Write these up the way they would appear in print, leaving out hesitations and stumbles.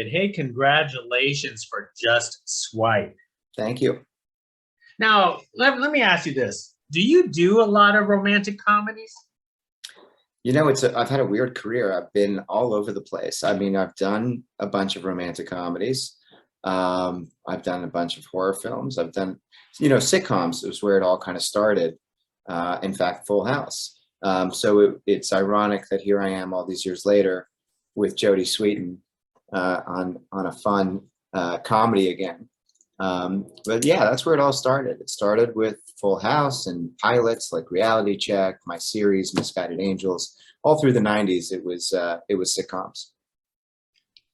Saget. Hey, congratulations for Just Swipe. Thank you. Now, let me ask you this. Do you do a lot of romantic comedies? You know, I've had a weird career. I've been all over the place. I mean, I've done a bunch of romantic comedies. I've done a bunch of horror films. I've done, sitcoms is where it all kind of started. In fact, Full House. So it's ironic that here I am all these years later with Jodie Sweetin on a fun comedy again. But yeah, that's where it all started. It started with Full House and pilots like Reality Check, my series Misguided Angels. All through the '90s, it was sitcoms.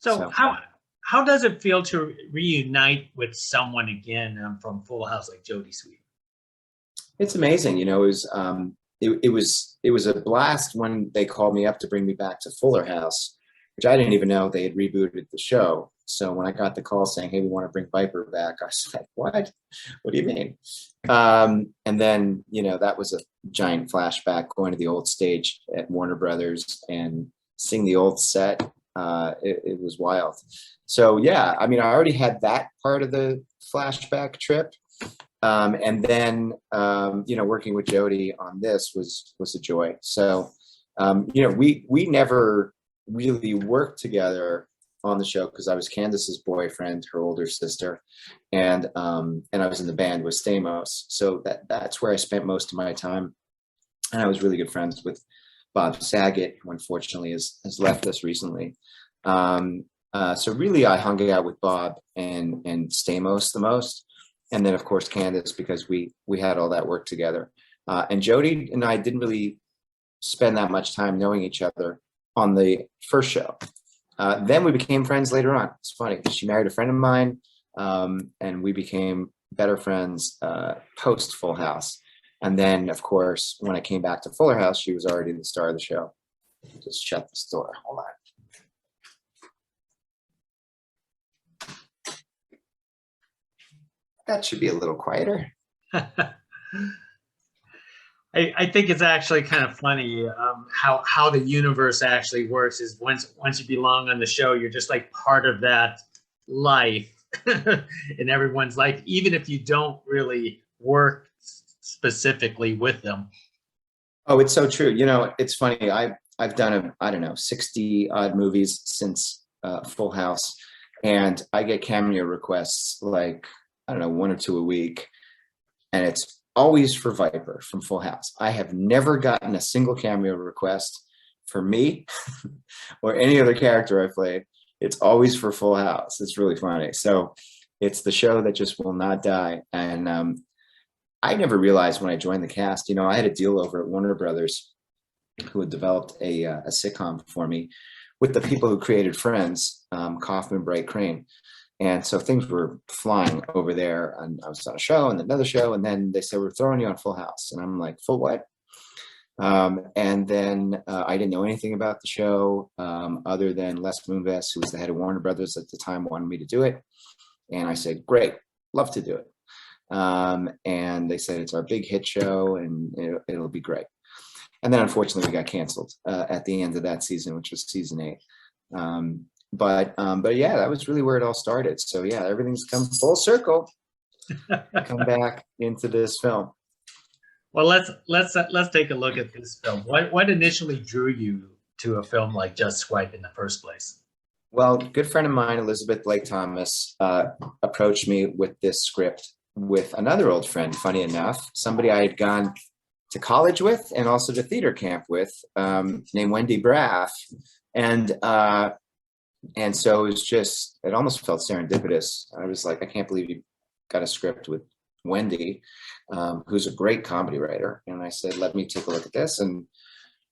So how does it feel to reunite with someone again from Full House like Jodie Sweetin? It's amazing. It was a blast when they called me up to bring me back to Fuller House, which I didn't even know they had rebooted the show. So when I got the call saying, "Hey, we want to bring Viper back," I was like, "What? What do you mean?" And then, that was a giant flashback going to the old stage at Warner Brothers and seeing the old set. It was wild. So yeah, I mean, I already had that part of the flashback trip. And then, working with Jodie on this was a joy. So, we never really worked together on the show because I was Candace's boyfriend, her older sister, and I was in the band with Stamos. So that's where I spent most of my time. And I was really good friends with Bob Saget, who unfortunately has left us recently. So really I hung out with Bob and Stamos the most. And then, of course, Candace, because we had all that work together. And Jodie and I didn't really spend that much time knowing each other on the first show. Then we became friends later on. It's funny because she married a friend of mine, and we became better friends post Full House. And then, of course, when I came back to Fuller House, she was already the star of the show. Just shut this door. Hold on. That should be a little quieter. I think it's actually kind of funny how the universe actually works. Is once you belong on the show, you're just like part of that life in everyone's life, even if you don't really work specifically with them. Oh, it's so true. It's funny. I've done 60 odd movies since Full House, and I get cameo requests like, I don't know, 1 or 2 a week. And it's always for Viper from Full House. I have never gotten a single cameo request for me or any other character I played. It's always for Full House. It's really funny. So it's the show that just will not die. And I never realized when I joined the cast, I had a deal over at Warner Brothers who had developed a sitcom for me with the people who created Friends, Kaufman, Bright, Crane. And so things were flying over there, and I was on a show and another show, and then they said, "We're throwing you on Full House." And I'm like, "Full what?" And then I didn't know anything about the show other than Les Moonves, who was the head of Warner Brothers at the time, wanted me to do it. And I said, "Great, love to do it." And they said, "It's our big hit show, and it'll be great." And then unfortunately we got canceled at the end of that season, which was season 8. But yeah, that was really where it all started. So yeah, everything's come full circle. Come back into this film. Well, let's take a look at this film. What initially drew you to a film like Just Swipe in the first place? Well, a good friend of mine, Elizabeth Blake Thomas, approached me with this script with another old friend, funny enough, somebody I had gone to college with and also to theater camp with, named Wendy Braff. And so it almost felt serendipitous. I was like, I can't believe you got a script with Wendy, who's a great comedy writer. And I said, let me take a look at this. And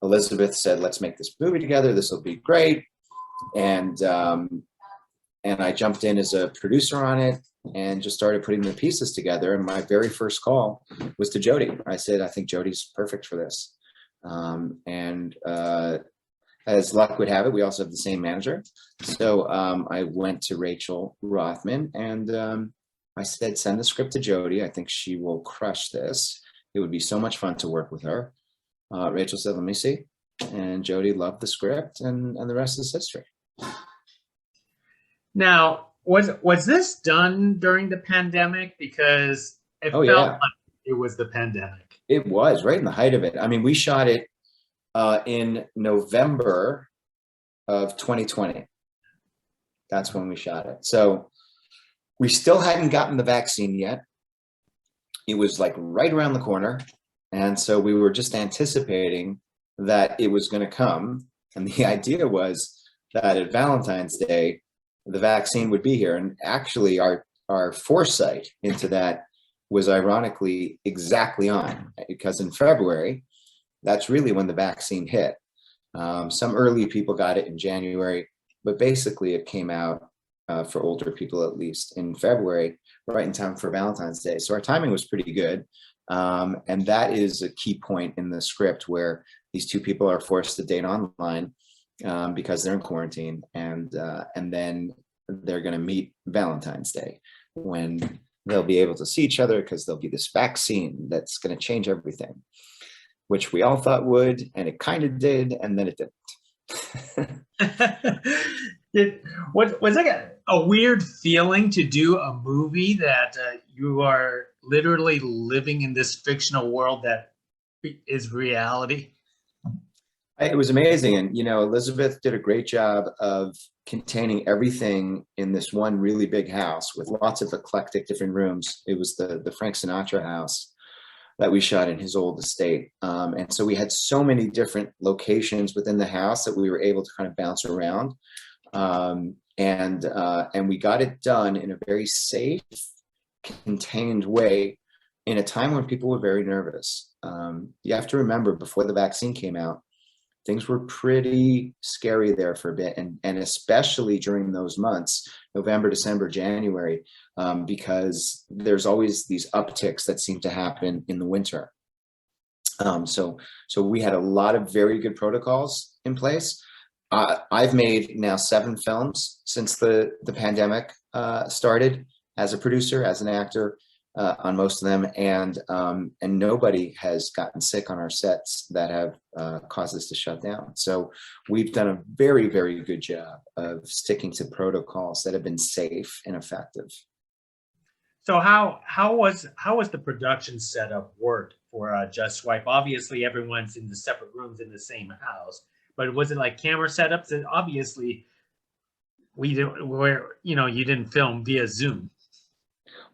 Elizabeth said, let's make this movie together. This will be great. And I jumped in as a producer on it and just started putting the pieces together. And my very first call was to Jodie. I said, I think Jodie's perfect for this. As luck would have it, we also have the same manager. So I went to Rachel Rothman and I said, send the script to Jodie. I think she will crush this. It would be so much fun to work with her. Rachel said, let me see. And Jodie loved the script, and the rest is history. Now, was this done during the pandemic? Because it Oh felt yeah, like it was the pandemic. it was right in the height of it. I mean, we shot it in November of 2020. That's when we shot it. So we still hadn't gotten the vaccine yet. It was like right around the corner. And so we were just anticipating that it was going to come. And the idea was that at Valentine's Day, the vaccine would be here. And actually, our foresight into that was ironically exactly on, because in February, that's really when the vaccine hit. Some early people got it in January, but basically it came out for older people, at least in February, right in time for Valentine's Day. So our timing was pretty good. And that is a key point in the script where these two people are forced to date online because they're in quarantine, and then they're going to meet Valentine's Day when they'll be able to see each other, because there'll be this vaccine that's going to change everything, which we all thought would, and it kind of did, and then it didn't. Was it a weird feeling to do a movie that you are literally living in this fictional world that is reality? It was amazing. And, Elizabeth did a great job of containing everything in this one really big house with lots of eclectic different rooms. It was the Frank Sinatra house that we shot in his old estate. And so we had so many different locations within the house that we were able to kind of bounce around. And we got it done in a very safe, contained way in a time when people were very nervous. You have to remember, before the vaccine came out, things were pretty scary there for a bit, and especially during those months, November, December, January, because there's always these upticks that seem to happen in the winter. So we had a lot of very good protocols in place. I've made now 7 films since the pandemic started, as a producer, as an actor, on most of them, and nobody has gotten sick on our sets that have caused us to shut down. So we've done a very, very good job of sticking to protocols that have been safe and effective. So how was the production setup work for Just Swipe? Obviously, everyone's in the separate rooms in the same house, but was it like camera setups? And obviously, you didn't film via Zoom.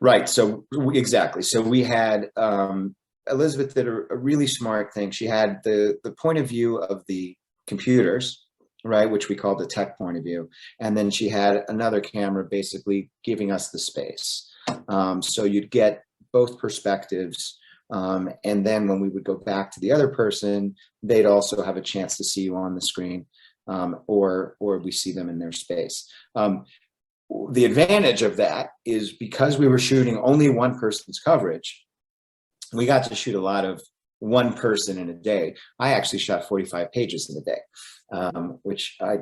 Right. So exactly. So we had Elizabeth did a really smart thing. She had the point of view of the computers, right, which we call the tech point of view, and then she had another camera basically giving us the space. So you'd get both perspectives, and then when we would go back to the other person, they'd also have a chance to see you on the screen, or we see them in their space. The advantage of that is, because we were shooting only one person's coverage, we got to shoot a lot of one person in a day. I actually shot 45 pages in a day, which I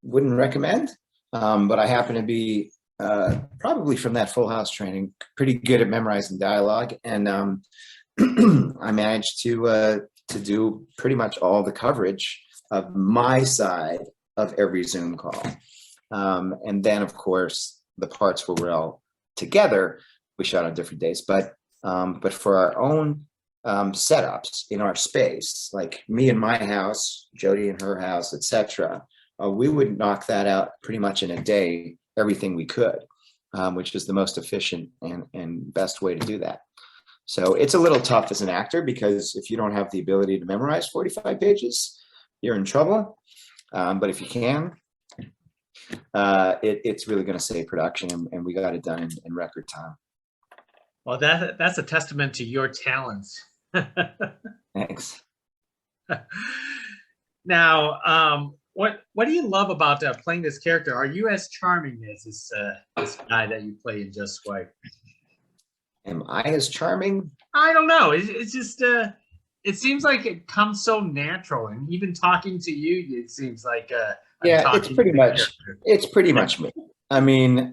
wouldn't recommend, but I happen to be, probably from that Full House training, pretty good at memorizing dialogue, and I managed to do pretty much all the coverage of my side of every Zoom call. And then, of course, the parts where we're all together, we shot on different days. But for our own setups in our space, like me in my house, Jodie in her house, etc., we would knock that out pretty much in a day, everything we could, which is the most efficient and best way to do that. So it's a little tough as an actor, because if you don't have the ability to memorize 45 pages, you're in trouble. But if you can, it's really going to save production, and we got it done in record time. Well, that's a testament to your talents. Thanks. Now, what do you love about playing this character? Are you as charming as this guy that you play in Just Swipe? Am I as charming? I don't know. It's just it seems like it comes so natural, and even talking to you, it seems like yeah, it's pretty much me. I mean,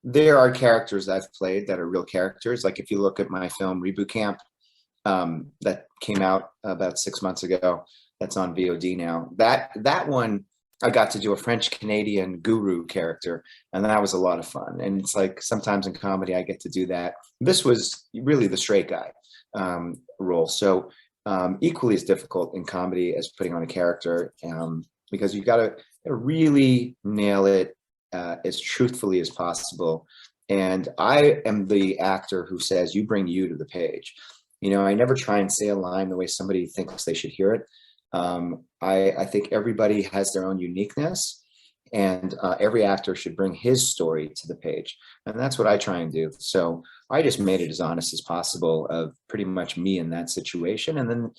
there are characters I've played that are real characters. Like if you look at my film Reboot Camp, that came out about 6 months ago, that's on VOD now. That one I got to do a French Canadian guru character, and that was a lot of fun. And it's like sometimes in comedy I get to do that. This was really the straight guy role, so equally as difficult in comedy as putting on a character, because you got to really nail it as truthfully as possible. And I am the actor who says, "You bring you to the page." You know, I never try and say a line the way somebody thinks they should hear it. I think everybody has their own uniqueness, and every actor should bring his story to the page. And that's what I try and do. So I just made it as honest as possible of pretty much me in that situation. And then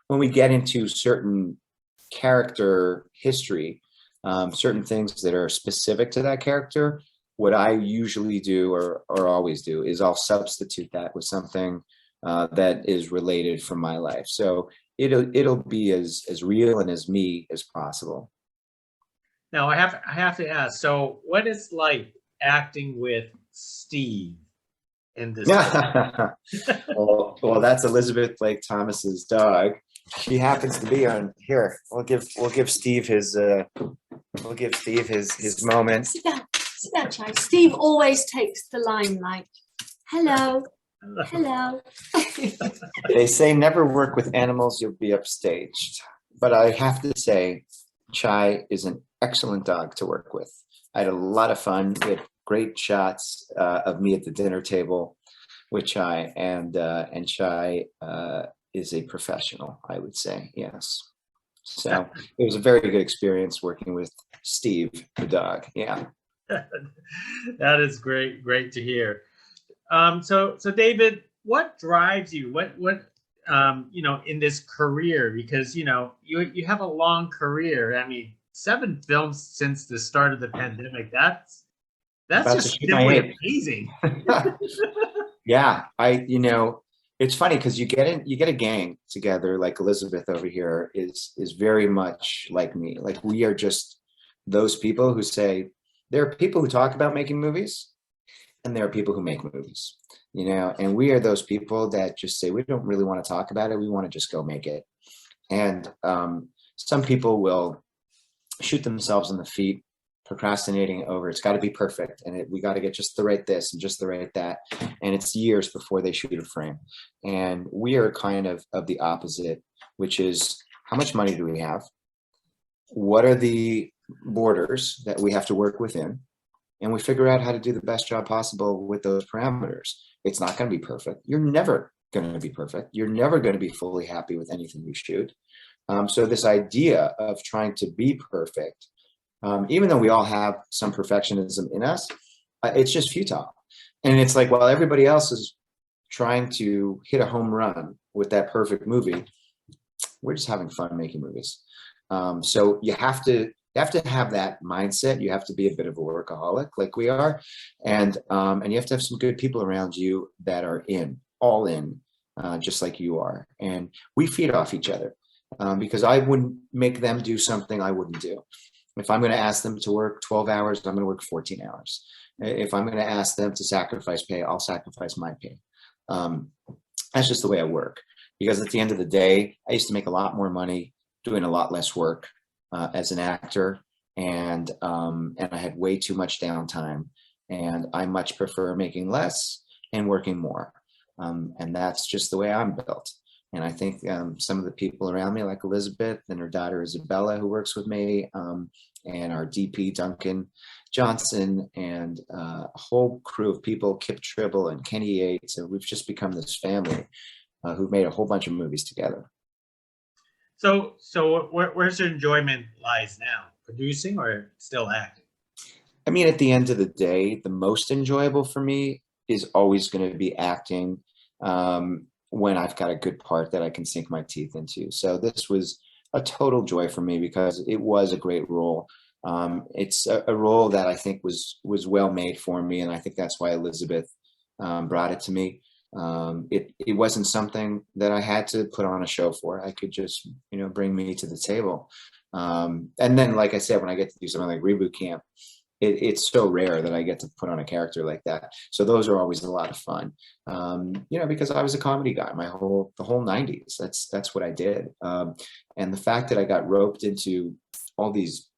when we get into certain character history, certain things that are specific to that character, what I usually do or always do is I'll substitute that with something that is related from my life. So it'll be as real and as me as possible. Now I have to ask. So, what is like acting with Steve in this? Well, that's Elizabeth Blake Thomas's dog. She happens to be on here. We'll give Steve his moment. Sit down, Chai. Steve always takes the limelight. Hello. Hello. They say never work with animals, you'll be upstaged. But I have to say, Chai is an excellent dog to work with. I had a lot of fun. We had great shots of me at the dinner table with Chai, and Chai is a professional, I would say. Yes. So it was a very good experience working with Steve, the dog. Yeah. That is great to hear. So David, what drives you? What you know, in this career? Because you know, you have a long career. I mean, 7 films since the start of the pandemic. That's just simply amazing. Yeah, you know, it's funny because you get a gang together like Elizabeth over here is very much like me. Like we are just those people who say there are people who talk about making movies, and there are people who make movies, you know, and we are those people that just say we don't really want to talk about it. We want to just go make it. And some people will shoot themselves in the feet, procrastinating over it's got to be perfect, and we got to get just the right this and just the right that, and it's years before they shoot a frame. And we are kind of the opposite, which is how much money do we have? What are the borders that we have to work within? And we figure out how to do the best job possible with those parameters. It's not going to be perfect. You're never going to be perfect. You're never going to be fully happy with anything you shoot. So this idea of trying to be perfect, even though we all have some perfectionism in us, it's just futile. And it's like, while everybody else is trying to hit a home run with that perfect movie, we're just having fun making movies. So you have to have that mindset. You have to be a bit of a workaholic like we are. And you have to have some good people around you that are all in, just like you are. And we feed off each other, because I wouldn't make them do something I wouldn't do. If I'm going to ask them to work 12 hours, I'm going to work 14 hours. If I'm going to ask them to sacrifice pay, I'll sacrifice my pay. That's just the way I work. Because at the end of the day, I used to make a lot more money doing a lot less work as an actor, and I had way too much downtime. And I much prefer making less and working more. And that's just the way I'm built. And I think some of the people around me, like Elizabeth and her daughter Isabella, who works with me, and our DP Duncan Johnson, and a whole crew of people, Kip Tribble and Kenny Yates, and we've just become this family who've made a whole bunch of movies together. So where's your enjoyment lies now? Producing or still acting? I mean, at the end of the day, the most enjoyable for me is always going to be acting. When I've got a good part that I can sink my teeth into. So this was a total joy for me because it was a great role. It's a role that I think was well made for me, and I think that's why Elizabeth brought it to me. It wasn't something that I had to put on a show for. I could just, you know, bring me to the table. And then, like I said, when I get to do something like Reboot Camp, it's so rare that I get to put on a character like that. So those are always a lot of fun, you know, because I was a comedy guy the whole 90s. That's what I did. And the fact that I got roped into all these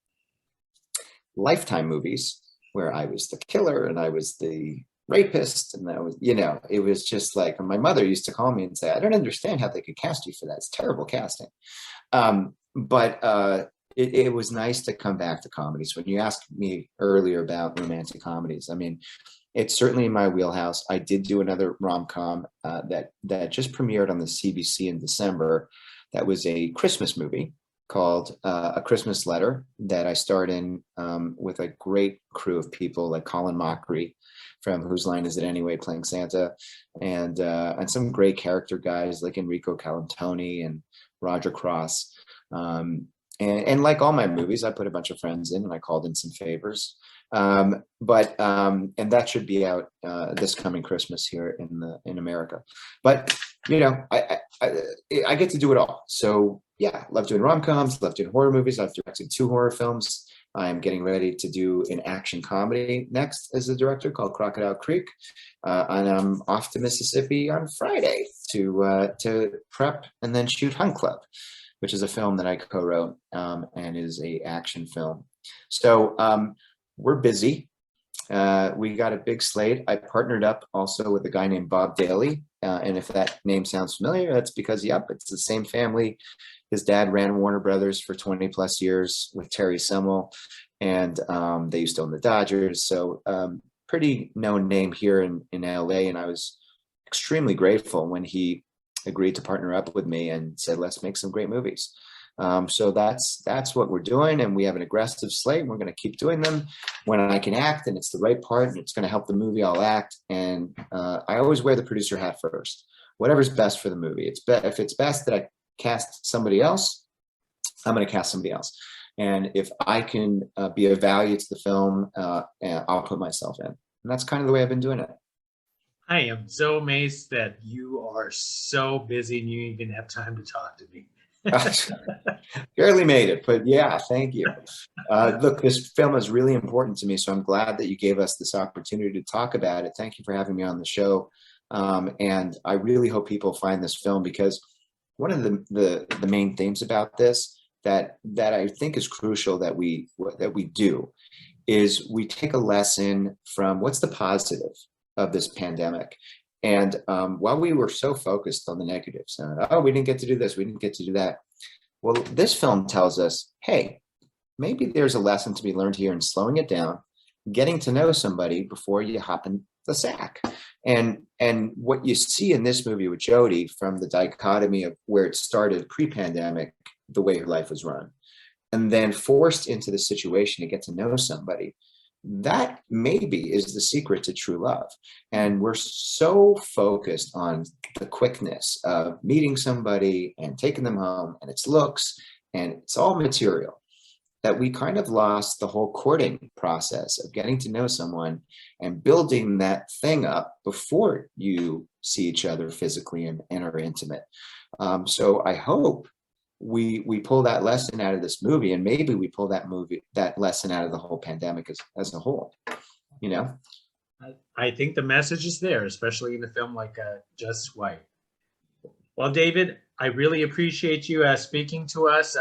Lifetime movies where I was the killer and I was the rapist, and that was, you know, it was just like, my mother used to call me and say, I don't understand how they could cast you for that. It's terrible casting. But it was nice to come back to comedies. When you asked me earlier about romantic comedies, I mean, it's certainly in my wheelhouse. I did do another rom-com that just premiered on the CBC in December. That was a Christmas movie called A Christmas Letter that I starred in with a great crew of people like Colin Mockery from Whose Line Is It Anyway, playing Santa, and some great character guys like Enrico Colantoni and Roger Cross. And like all my movies, I put a bunch of friends in and I called in some favors. And that should be out this coming Christmas here in America. But you know, I get to do it all. So yeah, love doing rom-coms, love doing horror movies. I've directed 2 horror films. I'm getting ready to do an action comedy next as a director called Crocodile Creek, and I'm off to Mississippi on Friday to prep and then shoot Hunt Club, which is a film that I co-wrote and is a action film. So we're busy. We got a big slate. I partnered up also with a guy named Bob Daly. And if that name sounds familiar, that's because, yep, it's the same family. His dad ran Warner Brothers for 20 plus years with Terry Semmel, and they used to own the Dodgers. So pretty known name here in LA. And I was extremely grateful when he agreed to partner up with me and said, let's make some great movies. So that's what we're doing, and we have an aggressive slate. We're going to keep doing them. When I can act and it's the right part and it's going to help the movie, I'll act. And I always wear the producer hat first. Whatever's best for the movie. If it's best that I cast somebody else, I'm going to cast somebody else. And if I can be of value to the film, I'll put myself in. And that's kind of the way I've been doing it. I am so amazed that you are so busy and you even have time to talk to me. Barely made it, but yeah, thank you. Look, this film is really important to me, so I'm glad that you gave us this opportunity to talk about it. Thank you for having me on the show. And I really hope people find this film, because one of the main themes about this that I think is crucial that we do is we take a lesson from what's the positive of this pandemic. And while we were so focused on the negatives, oh, we didn't get to do this, we didn't get to do that. Well, this film tells us, hey, maybe there's a lesson to be learned here in slowing it down, getting to know somebody before you hop in the sack. And what you see in this movie with Jodie, from the dichotomy of where it started pre-pandemic, the way her life was run, and then forced into the situation to get to know somebody, that maybe is the secret to true love. And we're so focused on the quickness of meeting somebody and taking them home, and its looks, and it's all material, that we kind of lost the whole courting process of getting to know someone and building that thing up before you see each other physically and are intimate. So I hope we pull that lesson out of this movie, and maybe we pull that lesson out of the whole pandemic as a whole, you know? I think the message is there, especially in a film like Just White. Well, David, I really appreciate you speaking to us.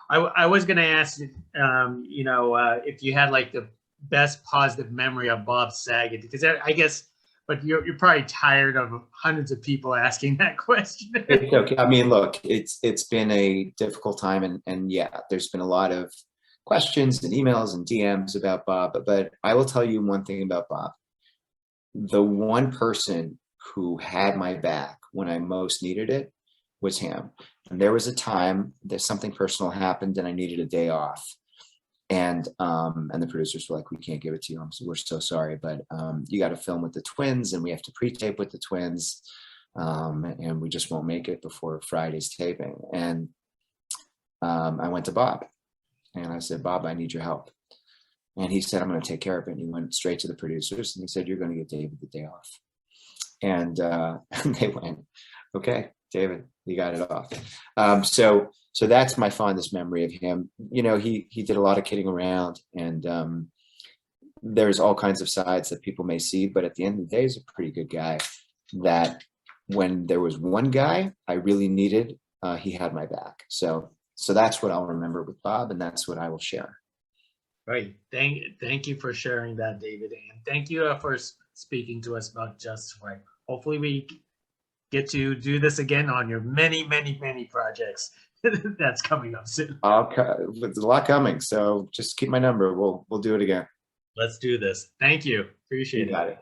I was going to ask, if you had like the best positive memory of Bob Saget, because I guess, but you're probably tired of hundreds of people asking that question. It's okay. I mean, look, it's been a difficult time, and yeah, there's been a lot of questions and emails and DMs about Bob, but I will tell you one thing about Bob. The one person who had my back when I most needed it was him. And there was a time that something personal happened and I needed a day off. And the producers were like, we can't give it to you. We're so sorry, but you got to film with the twins, and we have to pre-tape with the twins. And we just won't make it before Friday's taping. And I went to Bob and I said, Bob, I need your help. And he said, I'm going to take care of it. And he went straight to the producers and he said, you're going to get David the day off. And they went, okay, David, you got it off. So that's my fondest memory of him. You know, he did a lot of kidding around, and there's all kinds of sides that people may see, but at the end of the day, he's a pretty good guy. That when there was one guy I really needed, he had my back. So that's what I'll remember with Bob, and that's what I will share. Right. Thank you for sharing that, David, and thank you for speaking to us about Just Right. Hopefully, we get to do this again on your many, many, many projects that's coming up soon. There's a lot coming, so just keep my number. We'll do it again. Let's do this. Thank you. You Appreciate it. got it.